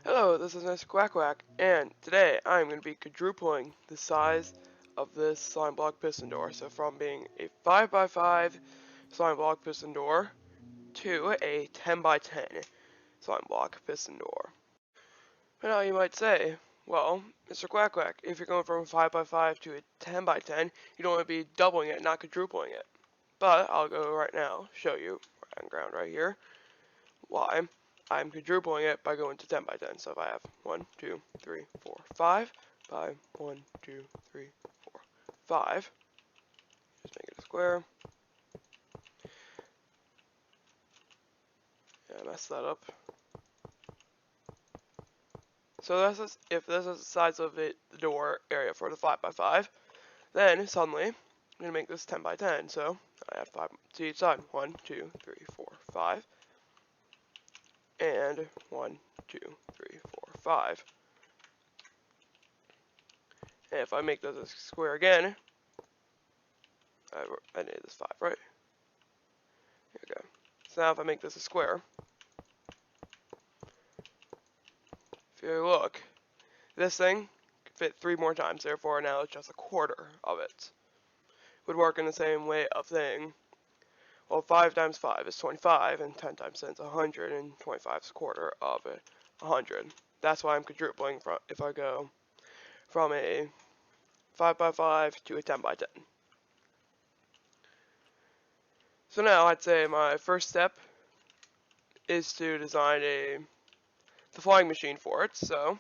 Hello, this is Mr. Quack Quack, and today I'm going to be quadrupling the size of this slime block piston door. So from being a 5x5 slime block piston door to a 10x10 slime block piston door. And now you might say, well, Mr. Quack Quack, if you're going from a 5x5 to a 10x10, you don't want to be doubling it, not quadrupling it. But I'll go right now, show you on ground right here, why I'm quadrupling it by going to 10x10. So if I have 1, 2, 3, 4, 5, by 1, 2, 3, 4, 5, just make it a square. Yeah, I messed that up. So if this is the size of the door area for the 5x5, then suddenly I'm going to make this 10x10. So I add 5 to each side. 1, 2, 3, 4, 5. And 1, 2, 3, 4, 5. And if I make this a square again, I need this 5, right? Here we go. So now if I make this a square, if you look, this thing could fit 3 more times, therefore now it's just a quarter of it. Would work in the same way of thing. Well, 5 times 5 is 25, and 10 times 10 is 100, and 25 is a quarter of 100. That's why I'm quadrupling if I go from a 5x5 to a 10x10. So now I'd say my first step is to design the flying machine for it. So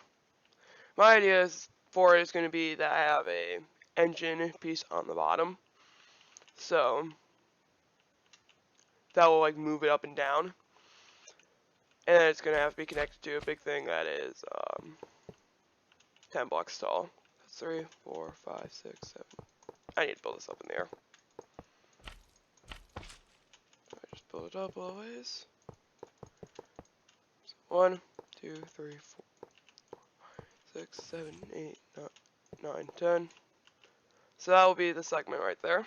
my idea for it is going to be that I have a engine piece on the bottom, so that will like move it up and down, and then it's going to have to be connected to a big thing that is 10 blocks tall. That's 3, 4, 5, 6, 7. I need to build this up in the air. I just build it up always. So 1, 2, 3, 4, 6, 7, 8, 9, 10. So that will be the segment right there.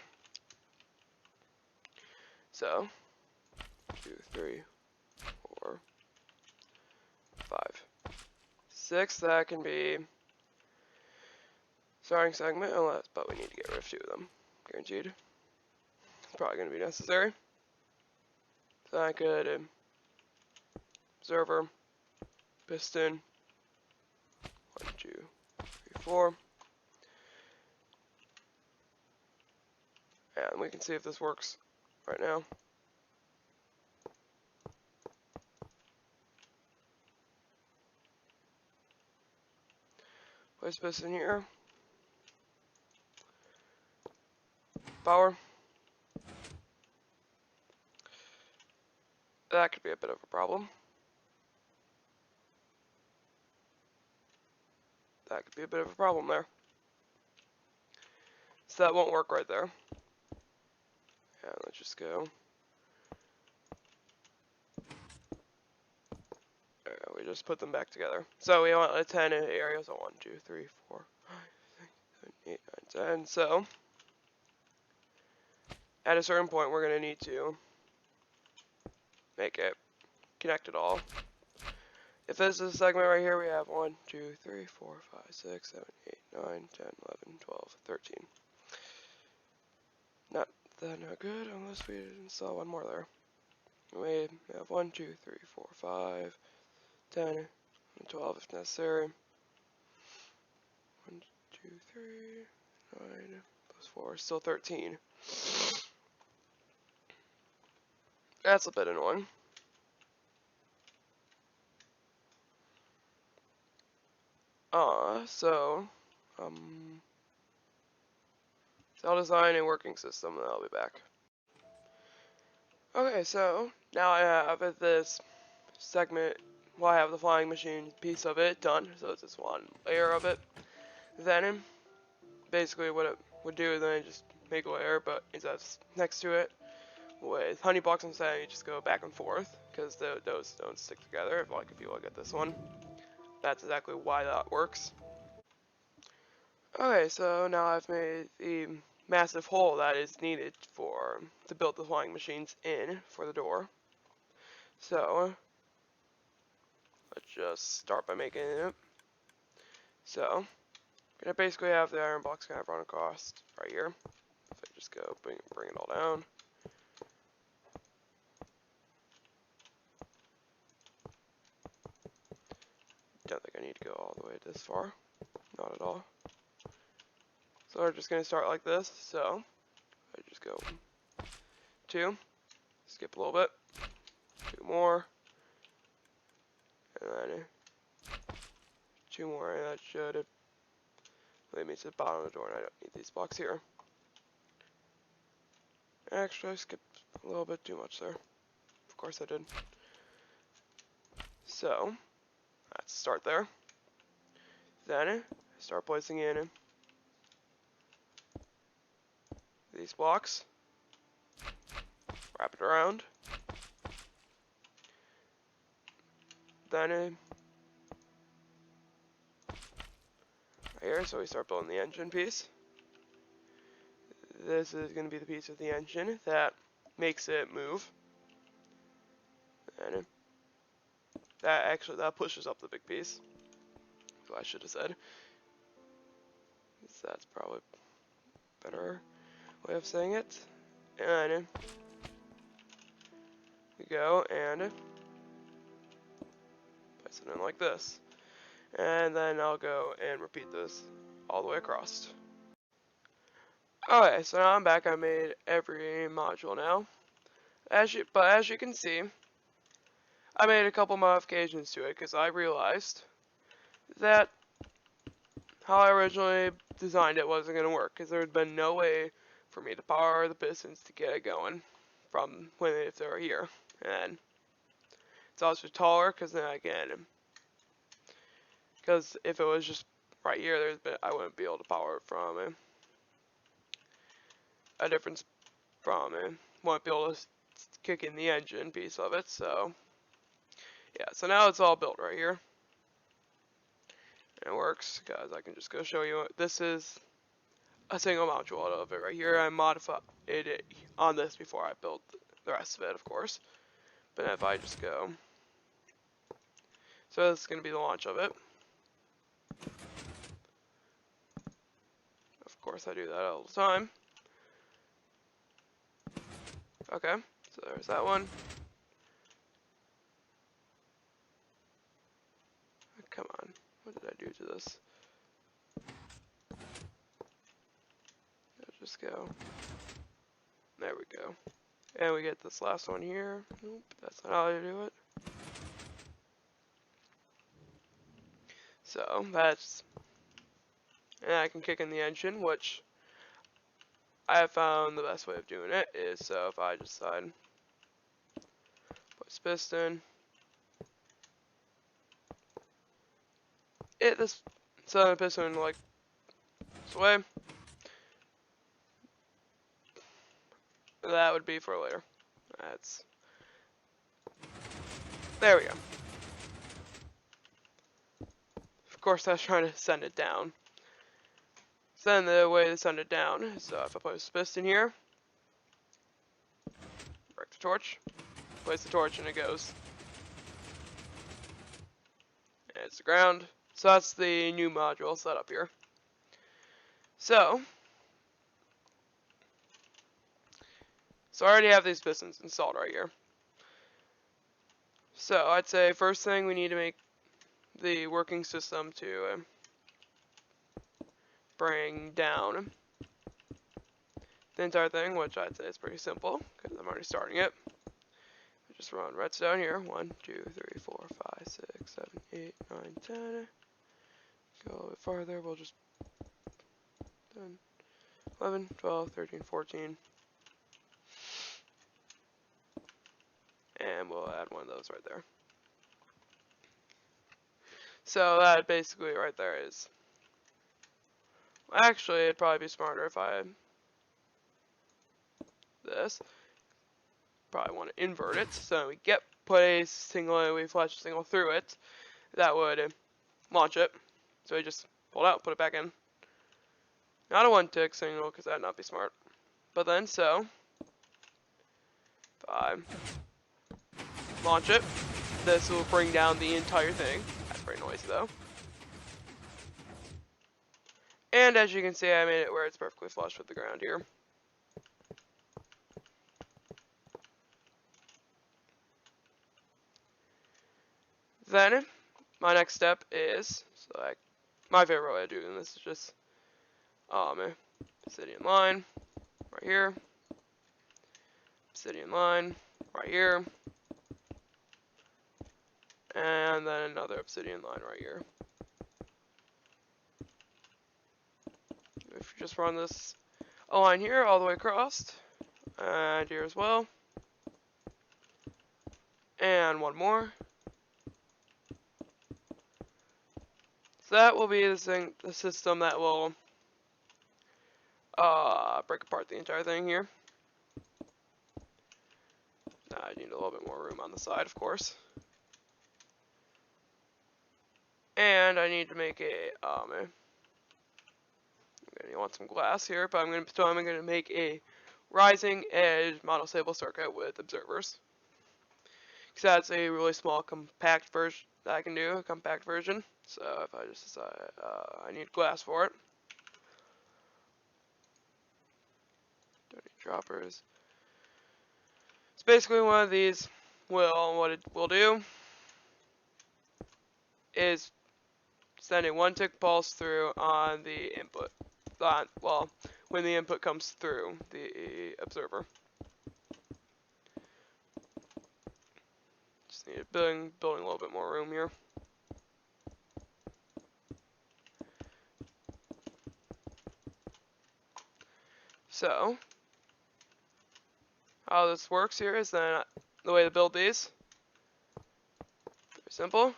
So 2, 3, 4, 5, 6. That can be starting segment, but we need to get rid of 2 of them, guaranteed. It's probably going to be necessary. So I could observer, piston, 1, 2, 3, 4. And we can see if this works right now. Place piston here. Power. That could be a bit of a problem. That could be a bit of a problem there. So that won't work right there. And let's just go. We just put them back together. So we want a 10 in area. So 1, 2, 3, 4, 5, 6, 7, 8, 9, 10. So at a certain point, we're going to need to make it connect it all. If this is a segment right here, we have 1, 2, 3, 4, 5, 6, 7, 8, 9, 10, 11, 12, 13. Not good unless we install one more there. We have 1, 2, 3, 4, 5, 10, and 12 if necessary. 1, 2, 3, 9, plus 4 is still 13. That's a bit annoying. So I'll design a working system and I'll be back. Okay, so now I have this segment, well, I have the flying machine piece of it done, so it's just one layer of it. Then, basically what it would do is then just make a layer, but instead of next to it, with honey blocks instead, you just go back and forth, because those don't stick together. Like if you look at this one, that's exactly why that works. Okay, so now I've made the massive hole that is needed to build the flying machines in for the door. So let's just start by making it. So, gonna basically have the iron blocks kind of run across right here. If I just go bring it all down. Don't think I need to go all the way this far. Not at all. So we're just gonna start like this. So I just go 2, skip a little bit, 2 more, and then 2 more, and that should lead me to the bottom of the door, and I don't need these blocks here. Actually, I skipped a little bit too much there. Of course I did. So, let's start there. Then, start placing in these blocks. Wrap it around. Then, right here, so we start building the engine piece. This is going to be the piece of the engine that makes it move. And that pushes up the big piece. So I should have said. That's probably a better way of saying it. And we go and place it in like this. And then I'll go and repeat this all the way across. Okay, so now I'm back. I made every module now. As you can see, I made a couple modifications to it because I realized that how I originally designed it wasn't going to work because there had been no way for me to power the pistons to get it going from if they were here. And it's also taller because then because if it was just right here, I wouldn't be able to power it from a difference from it. Won't be able to kick in the engine piece of it. So yeah, so now it's all built right here. And it works, guys. I can just go show you. This is a single module out of it right here. I modified it on this before I built the rest of it, of course. But if I just go, so this is going to be the launch of it. Of course, I do that all the time. Okay, so there's that one. Come on, what did I do to this? Let's just go. There we go. And we get this last one here. Nope, that's not how you do it. So that's, and I can kick in the engine, which I have found the best way of doing it is so if I just decide place piston, so the piston like this way. That would be for later. There we go. Of course, I was trying to send it down. So then the way to send it down, so if I place the piston here, break the torch, place the torch, and it goes. And it's the ground. So that's the new module set up here. So I already have these pistons installed right here. So I'd say first thing we need to make the working system to bring down the entire thing, which I'd say is pretty simple because I'm already starting it. I just run redstone here. 1, 2, 3, 4, 5, 6, 7, 8, 9, 10. Go a little bit farther. We'll just 10, 11, 12, 13, 14. And we'll add one of those right there. So that basically right there is. Actually, it'd probably be smarter if I had this. Probably want to invert it, so we we flash a signal through it. That would launch it. So we just pull it out, put it back in. Not a 1-tick signal, because that'd not be smart. But then, so if I launch it, this will bring down the entire thing. That's very noisy though. And as you can see, I made it where it's perfectly flush with the ground here. Then, my next step is, so like, my favorite way of doing this is just, obsidian line, right here, obsidian line, right here, and then another obsidian line right here. If you just run this a line here all the way across, and here as well, and one more. So that will be the system that will break apart the entire thing here. I need a little bit more room on the side, of course. And I need to make you want some glass here, but I'm gonna make a rising edge monostable circuit with observers. Because that's a really small compact version that I can do, a compact version. So if I just decide I need glass for it. Don't need droppers. It's basically one of these what it will do is sending one tick pulse through on the input. Well, when the input comes through the observer. Just need building a little bit more room here. So, how this works here is then the way to build these. Very simple.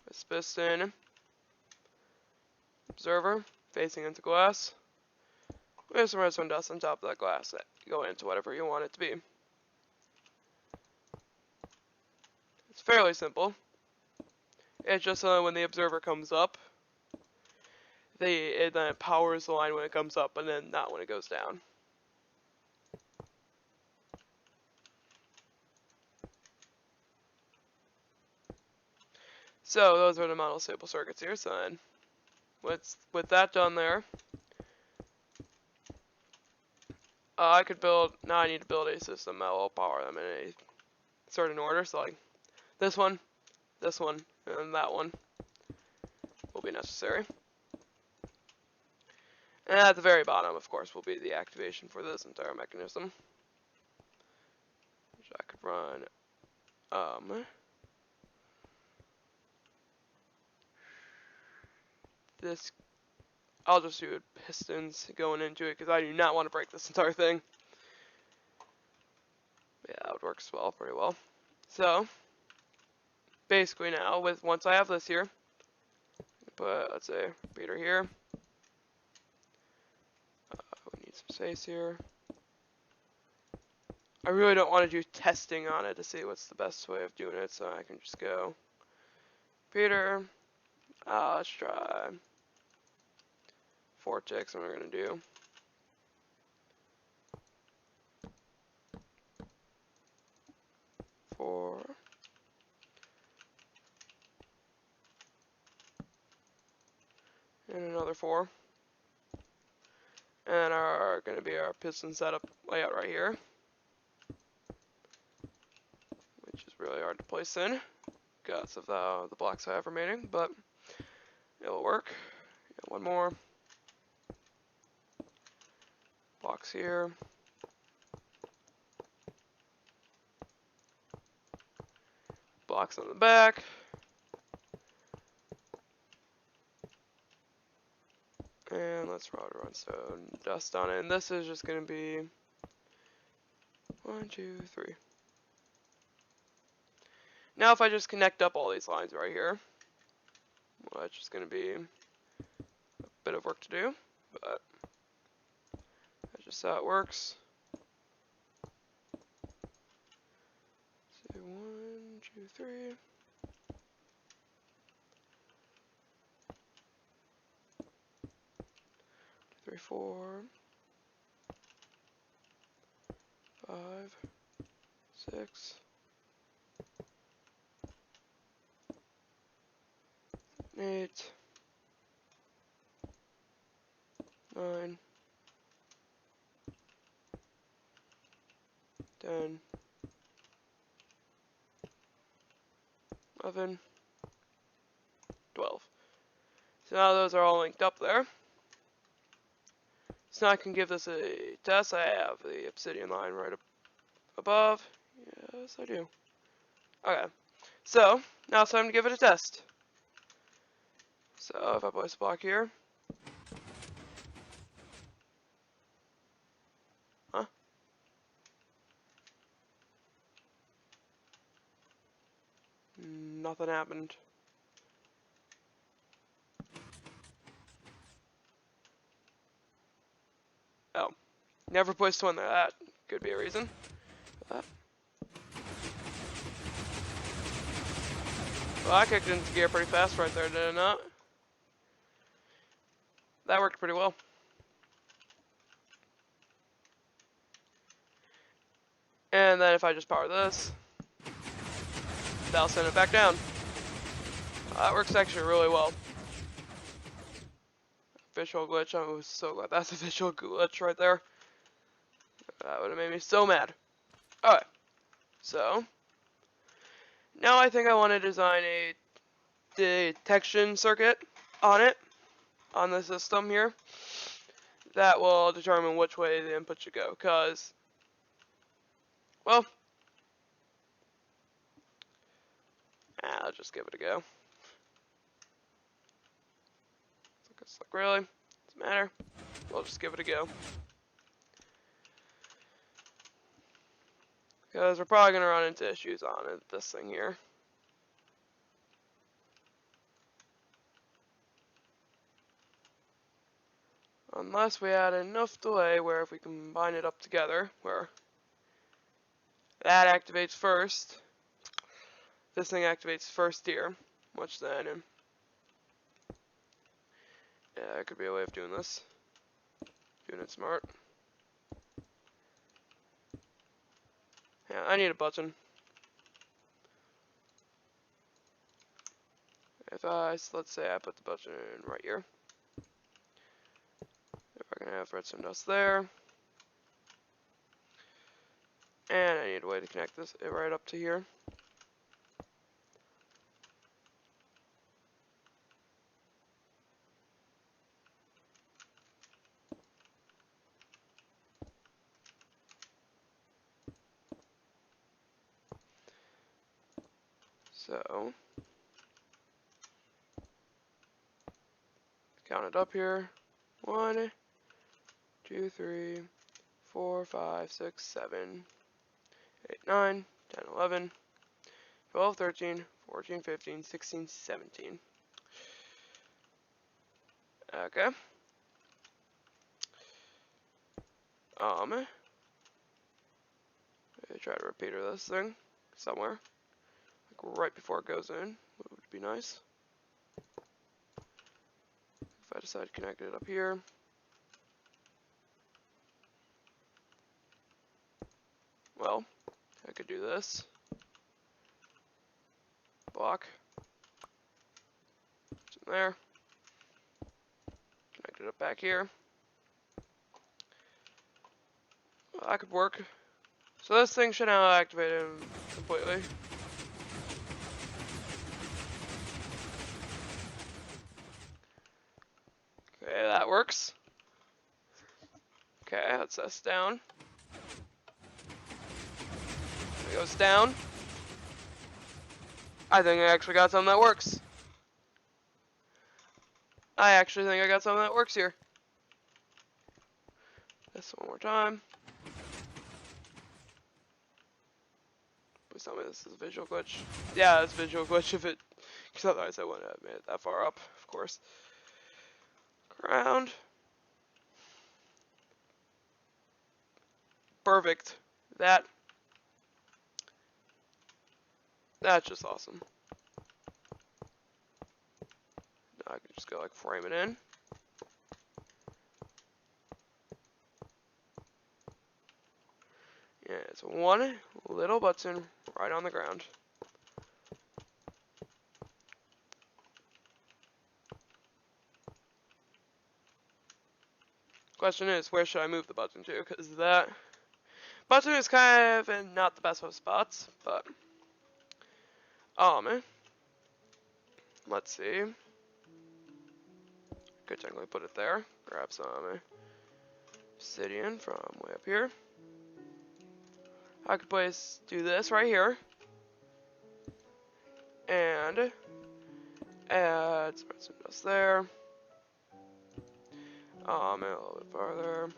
This piston observer facing into glass. We have some redstone dust on top of that glass that go into whatever you want it to be. It's fairly simple. It's just when the observer comes up, it then powers the line when it comes up, and then not when it goes down. So those are the monostable circuits here. So then, with that done there, I could build. Now I need to build a system that will power them in a certain order. So like this one, and that one will be necessary. And at the very bottom, of course, will be the activation for this entire mechanism, which I could run. This, I'll just do pistons going into it because I do not want to break this entire thing. Yeah, that would work well, pretty well. So, basically now, once I have this here, put, let's say, repeater here. We need some space here. I really don't want to do testing on it to see what's the best way of doing it, so I can just go repeater. Let's try 4 ticks, and we're going to do 4. And another 4. And are going to be our piston setup layout right here, which is really hard to place in because of the blocks I have remaining, but it will work. Yeah, one more. Blocks here. Blocks on the back. And let's run stone dust on it. And this is just going to be 1, 2, 3. Now if I just connect up all these lines right here, well, it's just going to be a bit of work to do, but that's just how it works. So 1, 2, 3. 3, 4, 5, 6, 8, 9, 10, 11, 12. So now those are all linked up there. So now I can give this a test. I have the obsidian line right up above. Yes, I do. Okay. So, now it's time to give it a test. So, if I place a block here. Huh? Nothing happened. Oh. Never placed one there. That could be a reason. Well, I kicked into gear pretty fast right there, did it not? That worked pretty well. And then if I just power this, that'll send it back down. That works actually really well. Visual glitch. I was so glad that's a visual glitch right there. That would have made me so mad. Alright. So, now I think I want to design a detection circuit on it, on the system here, that will determine which way the input should go, because, well, I'll just give it a go. It's like, really? Doesn't matter. We'll just give it a go. Because we're probably going to run into issues on it, this thing here. Unless we add enough delay where if we combine it up together, where that activates first, this thing activates first here, which then, yeah, that could be a way of doing this. Doing it smart. Yeah, I need a button. If let's say I put the button in right here. If I can have redstone dust there. And I need a way to connect this right up to here. So, count it up here. 1, 2, 3, 4, 5, 6, 7, 8, 9, 10, 11, 12, 13, 14, 15, 16, 17. Okay. I try to repeater this thing somewhere. Like right before it goes in. Would be nice. If I decide to connect it up here. Well, I could do this. Block. It's in there. Connect it up back here. Well, that could work. So this thing should now activate completely. Okay, that works. Okay, let's test down. It goes down. I think I actually got something that works. I actually think I got something that works here. This one more time. Please tell me this is a visual glitch. Yeah, it's a visual glitch if it, because otherwise I wouldn't have made it that far up, of course. Ground. Perfect. That's just awesome. Now I can just go like frame it in. Yeah, it's one little button right on the ground. Question is, where should I move the button to? Because that button is kind of in not the best of spots, but let's see. Could technically put it there. Grab some obsidian from way up here. I could do this right here, and add some redstone dust there. A little bit farther,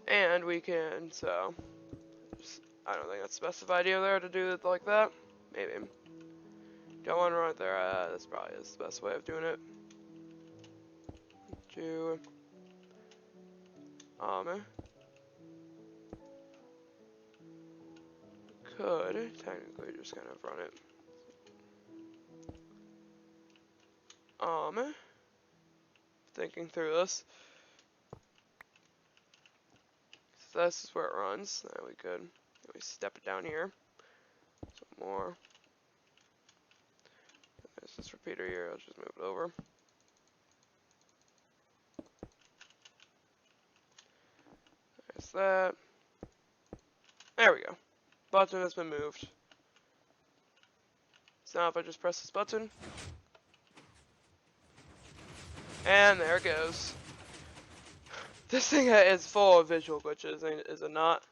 and we can. So, I don't think that's the best idea there to do it like that. Maybe. Don't want to run it there. That's probably the best way of doing it. Could technically just kind of run it. Thinking through this. So this is where it runs. Then we could step it down here. Some more. There's this repeater here. I'll just move it over. There's that. There we go. Button has been moved. So now if I just press this button, and there it goes. This thing is full of visual glitches, is it not?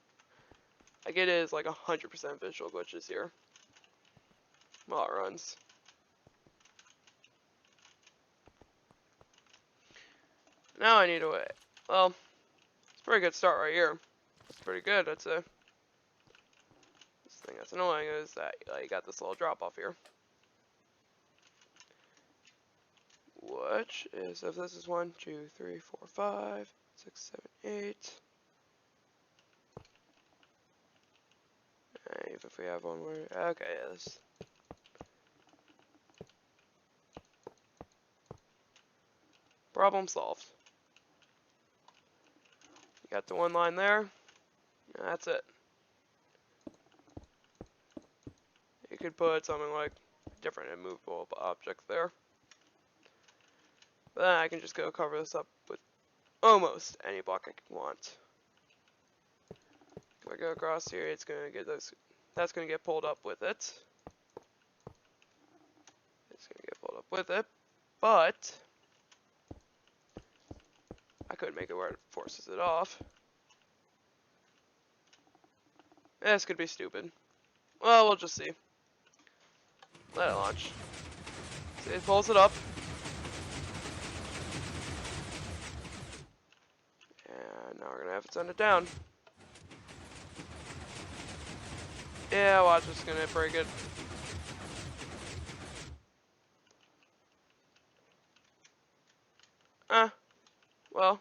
Like it is like 100% visual glitches here while it runs. Now I need to wait. Well, it's a pretty good start right here. It's pretty good, I'd say. This thing that's annoying is that you got this little drop off here. Which is, if this is 1, 2, 3, 4, 5, 6, 7, 8. Even if we have one more. Okay, yeah, this. Problem solved. You got the one line there. That's it. You could put something like different immovable object there. But then I can just go cover this up with almost any block I want. If I go across here, it's gonna get this. That's gonna get pulled up with it. It's gonna get pulled up with it, but I could make it where it forces it off. This could be stupid. Well, we'll just see. Let it launch. See, it pulls it up. And now we're gonna have to send it down. Yeah, watch, it's gonna break it. Well.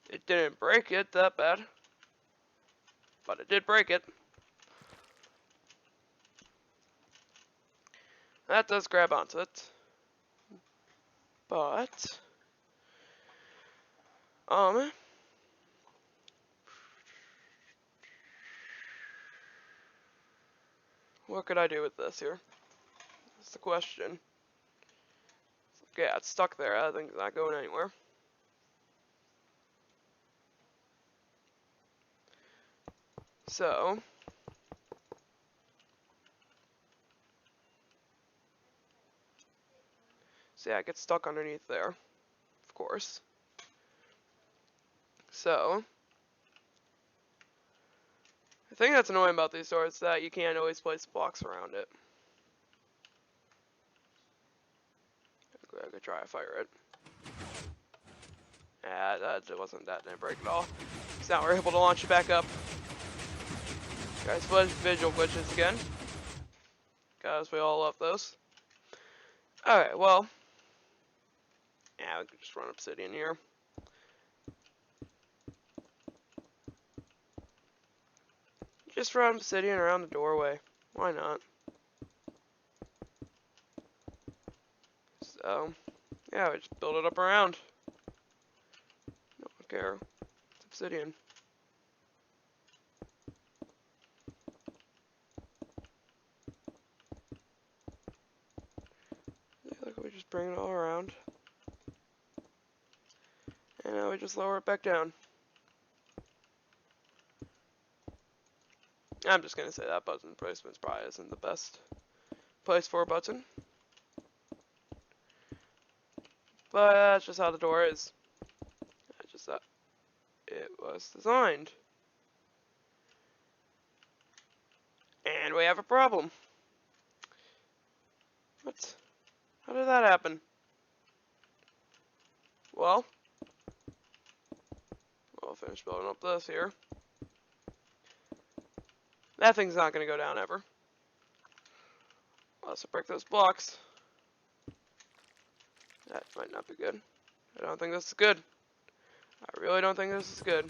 It didn't break it that bad. But it did break it. That does grab onto it. But what could I do with this here? That's the question. Yeah, it's stuck there. I think it's not going anywhere. So yeah, it gets stuck underneath there, of course. So the thing that's annoying about these doors is that you can't always place blocks around it. I could try to fire it. Yeah, that didn't break at all. So now we're able to launch it back up. Guys, visual glitches again. Guys, we all love those. Alright, well. Yeah, we can just run obsidian here. Just run obsidian around the doorway. Why not? So, yeah, we just build it up around. Don't care. It's obsidian. Look, we just bring it all around. And now we just lower it back down. I'm just gonna say that button placement probably isn't the best place for a button. But that's just how the door is. That's just how it was designed. And we have a problem. What? How did that happen? Well, we'll finish building up this here. That thing's not going to go down ever. Let's break those blocks. That might not be good. I don't think this is good. I really don't think this is good.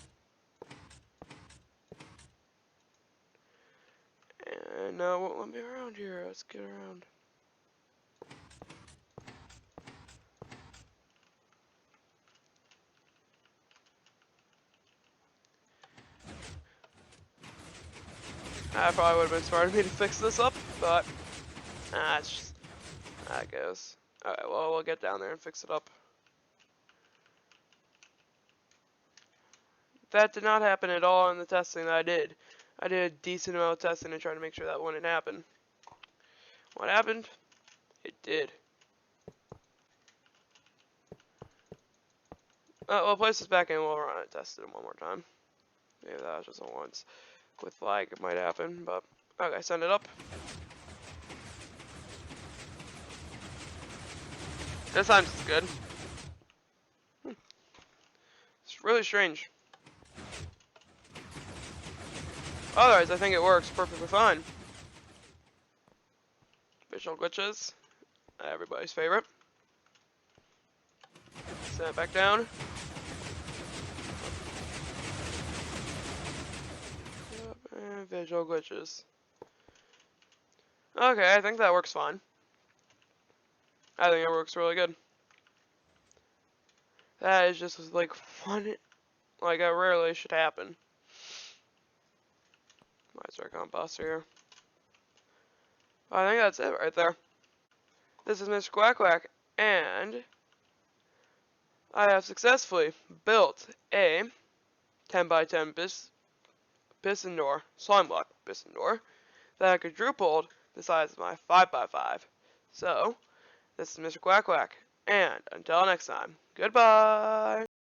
And no, it won't let me around here. Let's get around. That probably would have been smart of me to fix this up, but it's just, that goes. Alright, well, we'll get down there and fix it up. That did not happen at all in the testing that I did. I did a decent amount of testing to try to make sure that wouldn't happen. What happened? It did. We'll place this back in, we'll run it, test it one more time. Maybe that was just a once. With lag, it might happen, but okay, send it up. This time it's good. It's really strange. Otherwise, I think it works perfectly fine. Visual glitches, everybody's favorite. Send it back down. And visual glitches. Okay, I think that works fine. I think it works really good. That is just like one, like that rarely should happen. Might start compost here. I think that's it right there. This is Mr. Quack Quack, and I have successfully built a 10x10 piston door, slime block piston door, that I quadrupled the size of my 5x5. So, this is Mr. Quack Quack, and until next time, goodbye!